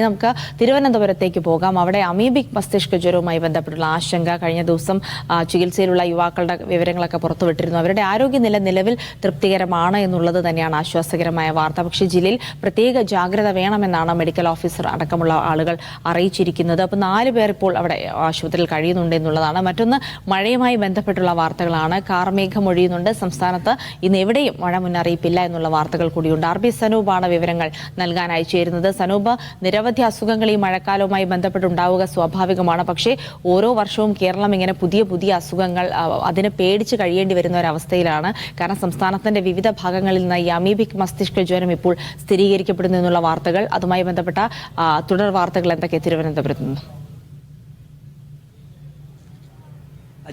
നമുക്ക് തിരുവനന്തപുരത്തേക്ക് പോകാം. അവിടെ അമീബിക് മസ്തിഷ്ക ജ്വരവുമായി ബന്ധപ്പെട്ടുള്ള ആശങ്ക കഴിഞ്ഞ ദിവസം ചികിത്സയിലുള്ള യുവാക്കളുടെ വിവരങ്ങളൊക്കെ പുറത്തുവിട്ടിരുന്നു. അവരുടെ ആരോഗ്യനില നിലവിൽ തൃപ്തികരമാണ് എന്നുള്ളത് തന്നെയാണ് ആശ്വാസകരമായ വാർത്ത. പക്ഷേ ജില്ലയിൽ പ്രത്യേക ജാഗ്രത വേണമെന്നാണ് മെഡിക്കൽ ഓഫീസർ അടക്കമുള്ള ആളുകൾ അറിയിച്ചിരിക്കുന്നത്. അപ്പോൾ 4 പേർ ഇപ്പോൾ അവിടെ ആശുപത്രിയിൽ കഴിയുന്നുണ്ട് എന്നുള്ളതാണ്. മറ്റൊന്ന് മഴയുമായി ബന്ധപ്പെട്ടുള്ള വാർത്തകളാണ്. കാർമേഘം ഒഴിയുന്നുണ്ട്. സംസ്ഥാനത്ത് ഇന്ന് എവിടെയും മഴ മുന്നറിയിപ്പില്ല എന്നുള്ള വാർത്തകൾ കൂടിയുണ്ട്. RB സനൂപാണ് വിവരങ്ങൾ നൽകാനായി ചേരുന്നത്. സനൂപ്, നിരവധി അസുഖങ്ങൾ ഈ മഴക്കാലവുമായി ബന്ധപ്പെട്ടുണ്ടാവുക സ്വാഭാവികമാണ്. പക്ഷേ ഓരോ വർഷവും കേരളം ഇങ്ങനെ പുതിയ അസുഖങ്ങൾ അതിനെ പേടിച്ച് കഴിയേണ്ടി വരുന്ന ഒരവസ്ഥയിലാണ്. കാരണം സംസ്ഥാനത്തിന്റെ വിവിധ ഭാഗങ്ങളിൽ നിന്ന് ഈ അമീബിക് മസ്തിഷ്ക ജ്വരം ഇപ്പോൾ സ്ഥിരീകരിക്കപ്പെടുന്നു എന്നുള്ള വാർത്തകൾ, അതുമായി ബന്ധപ്പെട്ട തുടർ വാർത്തകൾ എന്തൊക്കെ തിരുവനന്തപുരത്ത് നിന്ന്?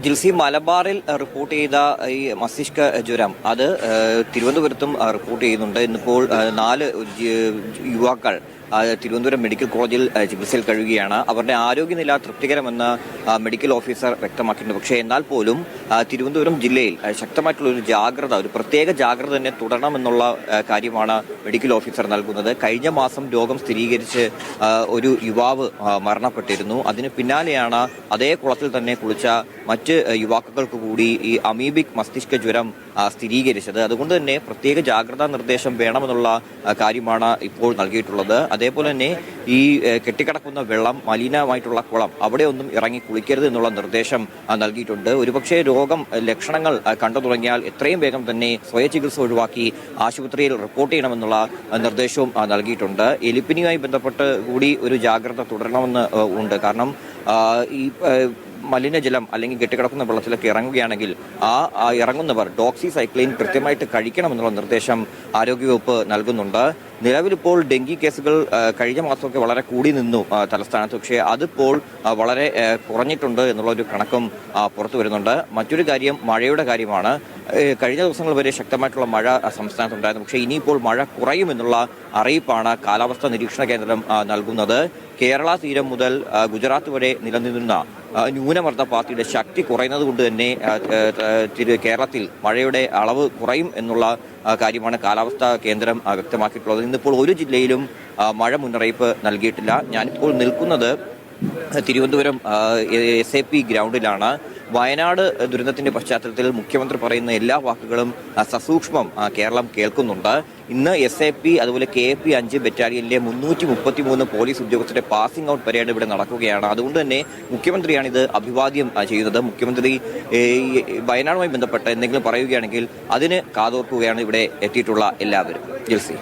ജിൽസി, മലബാറിൽ റിപ്പോർട്ട് ചെയ്ത ഈ മസ്തിഷ്ക ജ്വരം അത് തിരുവനന്തപുരത്തും റിപ്പോർട്ട് ചെയ്യുന്നുണ്ട്. ഇന്നിപ്പോൾ 4 യുവാക്കൾ തിരുവനന്തപുരം മെഡിക്കൽ കോളേജിൽ ചികിത്സയിൽ കഴിയുകയാണ്. അവരുടെ ആരോഗ്യനില തൃപ്തികരമെന്ന് മെഡിക്കൽ ഓഫീസർ വ്യക്തമാക്കിയിട്ടുണ്ട്. പക്ഷേ എന്നാൽ പോലും തിരുവനന്തപുരം ജില്ലയിൽ ശക്തമായിട്ടുള്ള ഒരു പ്രത്യേക ജാഗ്രത തന്നെ തുടരണമെന്നുള്ള കാര്യമാണ് മെഡിക്കൽ ഓഫീസർ നൽകുന്നത്. കഴിഞ്ഞ മാസം രോഗം സ്ഥിരീകരിച്ച് ഒരു യുവാവ് മരണപ്പെട്ടിരുന്നു. അതിന് പിന്നാലെയാണ് അതേ കുളത്തിൽ തന്നെ കുളിച്ച മറ്റ് യുവാക്കൾക്ക് കൂടി ഈ അമീബിക് മസ്തിഷ്ക ജ്വരം സ്ഥിരീകരിച്ചത്. അതുകൊണ്ട് തന്നെ പ്രത്യേക ജാഗ്രതാ നിർദ്ദേശം വേണമെന്നുള്ള കാര്യമാണ് ഇപ്പോൾ നൽകിയിട്ടുള്ളത്. അതേപോലെ തന്നെ ഈ കെട്ടിക്കിടക്കുന്ന വെള്ളം, മലിനമായിട്ടുള്ള കുളം, അവിടെ ഒന്നും ഇറങ്ങി കുളിക്കരുത് എന്നുള്ള നിർദ്ദേശം നൽകിയിട്ടുണ്ട്. ഒരുപക്ഷെ രോഗം ലക്ഷണങ്ങൾ കണ്ടു തുടങ്ങിയാൽ എത്രയും വേഗം തന്നെ സ്വയചികിത്സ ഒഴിവാക്കി ആശുപത്രിയിൽ റിപ്പോർട്ട് ചെയ്യണമെന്നുള്ള നിർദ്ദേശവും നൽകിയിട്ടുണ്ട്. എലിപ്പനിയുമായി ബന്ധപ്പെട്ട് കൂടി ഒരു ജാഗ്രത തുടരണമെന്ന് ഉണ്ട്. കാരണം ഈ മലിനജലം അല്ലെങ്കിൽ കെട്ടിക്കിടക്കുന്ന വെള്ളത്തിലൊക്കെ ഇറങ്ങുകയാണെങ്കിൽ ഇറങ്ങുന്നവർ ഡോക്സിസൈക്ലിൻ കൃത്യമായിട്ട് കഴിക്കണമെന്നുള്ള നിർദ്ദേശം ആരോഗ്യവകുപ്പ് നൽകുന്നുണ്ട്. നിലവിലിപ്പോൾ ഡെങ്കി കേസുകൾ കഴിഞ്ഞ മാസമൊക്കെ വളരെ കൂടി നിന്നു തലസ്ഥാനത്ത്. പക്ഷേ അതിപ്പോൾ വളരെ കുറഞ്ഞിട്ടുണ്ട് എന്നുള്ള ഒരു കണക്കും പുറത്തു വരുന്നുണ്ട്. മറ്റൊരു കാര്യം മഴയുടെ കാര്യമാണ്. കഴിഞ്ഞ ദിവസങ്ങൾ വരെ ശക്തമായിട്ടുള്ള മഴ സംസ്ഥാനത്തുണ്ടായിരുന്നു. പക്ഷേ ഇനിയിപ്പോൾ മഴ കുറയുമെന്നുള്ള അറിയിപ്പാണ് കാലാവസ്ഥാ നിരീക്ഷണ കേന്ദ്രം നൽകുന്നത്. കേരള തീരം മുതൽ ഗുജറാത്ത് വരെ നിലനിന്നിരുന്ന ന്യൂനമർദ്ദ പാത്തിയുടെ ശക്തി കുറയുന്നത് കൊണ്ട് തന്നെ കേരളത്തിൽ മഴയുടെ അളവ് കുറയും എന്നുള്ള കാര്യമാണ് കാലാവസ്ഥാ കേന്ദ്രം വ്യക്തമാക്കിയിട്ടുള്ളത്. ഇന്നിപ്പോൾ ഒരു ജില്ലയിലും മഴ മുന്നറിയിപ്പ് നൽകിയിട്ടില്ല. ഞാനിപ്പോൾ നിൽക്കുന്നത് തിരുവനന്തപുരം SAP ഗ്രൗണ്ടിലാണ്. വയനാട് ദുരന്തത്തിന്റെ പശ്ചാത്തലത്തിൽ മുഖ്യമന്ത്രി പറയുന്ന എല്ലാ വാക്കുകളും സസൂക്ഷ്മം കേരളം കേൾക്കുന്നുണ്ട്. ഇന്ന് SAP അതുപോലെ KAP 5 ബറ്റാലിയനിലെ 333 പോലീസ് ഉദ്യോഗസ്ഥരുടെ പാസിംഗ് ഔട്ട് പരേഡ് ഇവിടെ നടക്കുകയാണ്. അതുകൊണ്ട് തന്നെ മുഖ്യമന്ത്രിയാണ് ഇത് അഭിവാദ്യം ചെയ്യുന്നത്. മുഖ്യമന്ത്രി വയനാടുമായി ബന്ധപ്പെട്ട് എന്തെങ്കിലും പറയുകയാണെങ്കിൽ അതിന് കാതോർക്കുകയാണ് ഇവിടെ എത്തിയിട്ടുള്ള എല്ലാവരും. ജിൽസി.